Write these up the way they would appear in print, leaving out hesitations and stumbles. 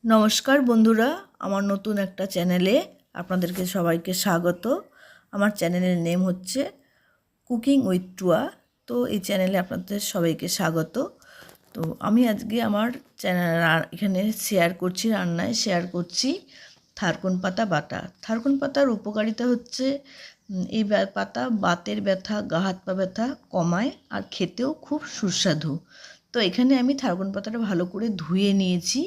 নমস্কার বন্ধুরা, আমার নতুন একটা চ্যানেলে আপনাদেরকে সবাইকে স্বাগত। আমার চ্যানেলের নেম হচ্ছে কুকিং উইথ টুয়া। তো এই চ্যানেলে আপনাদের সবাইকে স্বাগত। তো আমি আজকে আমার এখানে রান্নায় শেয়ার করছি থারকন পাতা বাটা। থারকন পাতার উপকারিতা হচ্ছে এই পাতা বাতের ব্যথা, গা হাত পা ব্যথা কমায় আর খেতেও খুব সুস্বাদু। তো এখানে আমি থারকন পাতাটা ভালো করে ধুয়ে নিয়েছি।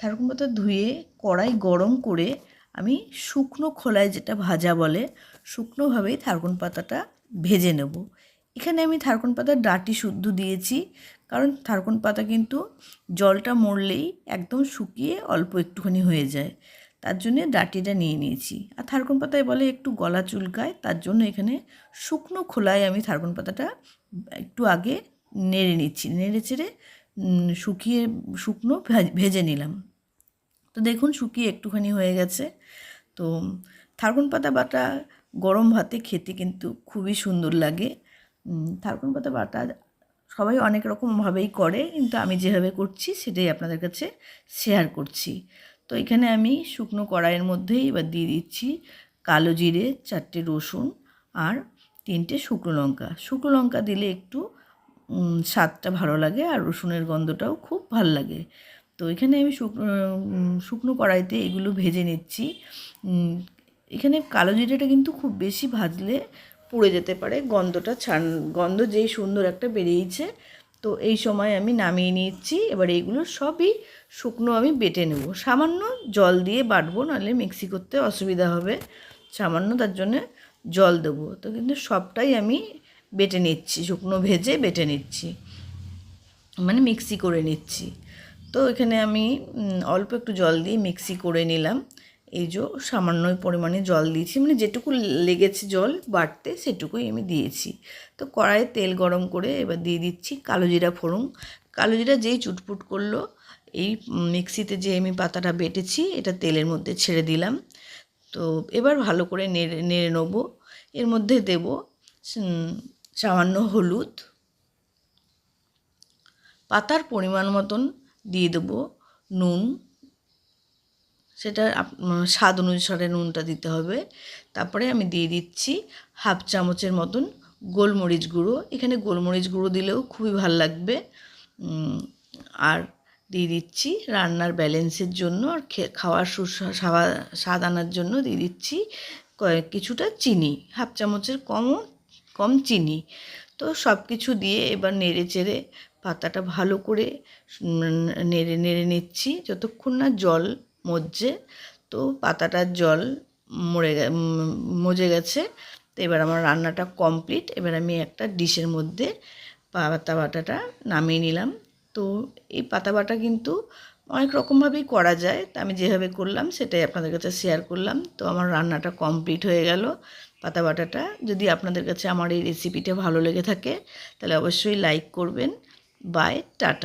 থারকন পাতা ধুয়ে কড়াই গরম করে আমি শুকনো খোলায়, যেটা ভাজা বলে, শুকনোভাবেই থারকন পাতাটা ভেজে নেব। এখানে আমি থারকন পাতার ডাঁটি শুদ্ধ দিয়েছি, কারণ থারকন পাতা কিন্তু জলটা মরলেই একদম শুকিয়ে অল্প একটুখানি হয়ে যায়। তার জন্যে ডাঁটিটা নিয়ে নিয়েছি। আর থারকন পাতায় বলে একটু গলা চুলকায়, তার জন্য এখানে শুকনো খোলায় আমি থারকন পাতাটা একটু আগে নেড়ে নিচ্ছি। নেড়ে চেড়ে শুকনো ভেজে নিলাম। তো দেখুন শুকিয়ে একটুখানি হয়ে গেছে। তো থারকন পাতা বাটা গরম ভাতে খেতে কিন্তু খুবই সুন্দর লাগে। থারকন পাতা বাটা সবাই অনেক রকমভাবেই করে, কিন্তু আমি যেভাবে করছি সেটাই আপনাদের কাছে শেয়ার করছি। তো এখানে আমি শুকনো কড়াইয়ের মধ্যেই এবার দিয়ে দিচ্ছি কালো জিরে, 4টে রসুন আর 3টে শুকনো লঙ্কা। শুকনো লঙ্কা দিলে একটু স্বাদটা ভালো লাগে আর রসুনের গন্ধটাও খুব ভাল লাগে। তো এখানে আমি শুকনো কড়াইতে এগুলো ভেজে নিচ্ছি। এখানে কালো জিরেটা কিন্তু খুব বেশি ভাজলে পুড়ে যেতে পারে, গন্ধ যেই সুন্দর একটা বেরিয়েছে। তো এই সময় আমি নামিয়ে নিচ্ছি। এবার এইগুলো সবই শুকনো আমি বেটে নেব। সামান্য জল দিয়ে বাটবো, নাহলে মিক্সি করতে অসুবিধা হবে। সামান্য তার জন্যে জল দেবো। তো কিন্তু সবটাই আমি বেটে নিচ্ছি, শুকনো ভেজে বেটে নিচ্ছি, মানে মিক্সি করে নিচ্ছি। তো এখানে আমি অল্প একটু জল দিয়ে মিক্সি করে নিলাম। এই যে সামান্য পরিমাণে জল দিয়েছি, মানে যেটুকু লেগেছে জল বাটতে সেটুকুই আমি দিয়েছি। তো কড়াইয়ে তেল গরম করে এবার দিয়ে দিচ্ছি কালো জিরা ফোড়ন। কালো জিরা যেই চুটপুট করলো, এই মিক্সিতে যে আমি পাতাটা বেটেছি এটা তেলের মধ্যে ছেড়ে দিলাম। তো এবার ভালো করে নেড়ে নেবো। এর মধ্যে দেব সামান্য হলুদ, পাতার পরিমাণ মতন দিয়ে দেবো নুন, সেটা স্বাদ অনুসারে নুনটা দিতে হবে। তারপরে আমি দিয়ে দিচ্ছি 1/2 চামচের মতন গোলমরিচ গুঁড়ো। এখানে গোলমরিচ গুঁড়ো দিলেও খুবই ভালো লাগবে। আর দিয়ে দিচ্ছি রান্নার ব্যালেন্সের জন্য আর খাওয়ার স্বাদ আনার জন্য দিয়ে দিচ্ছি কিছুটা চিনি, 1/2 চামচের কম চিনি। তো সব কিছু দিয়ে এবার নেড়ে চেড়ে পাতাটা ভালো করে নেড়ে নিচ্ছি যতক্ষণ না জল মজছে। তো পাতাটার জল মজে গেছে। তো এবার আমার রান্নাটা কমপ্লিট। এবার আমি একটা ডিশের মধ্যে পাতা বাটাটা নামিয়ে নিলাম। তো এই পাতা বাটা কিন্তু অনেক রকমভাবেই করা যায়, তা আমি যেভাবে করলাম সেটাই আপনাদের কাছে শেয়ার করলাম। তো আমার রান্নাটা কমপ্লিট হয়ে গেল পাতা বাটাটা। যদি আপনাদের কাছে আমার এই রেসিপিটা ভালো লেগে থাকে তাহলে অবশ্যই লাইক করবেন। Bye, tata.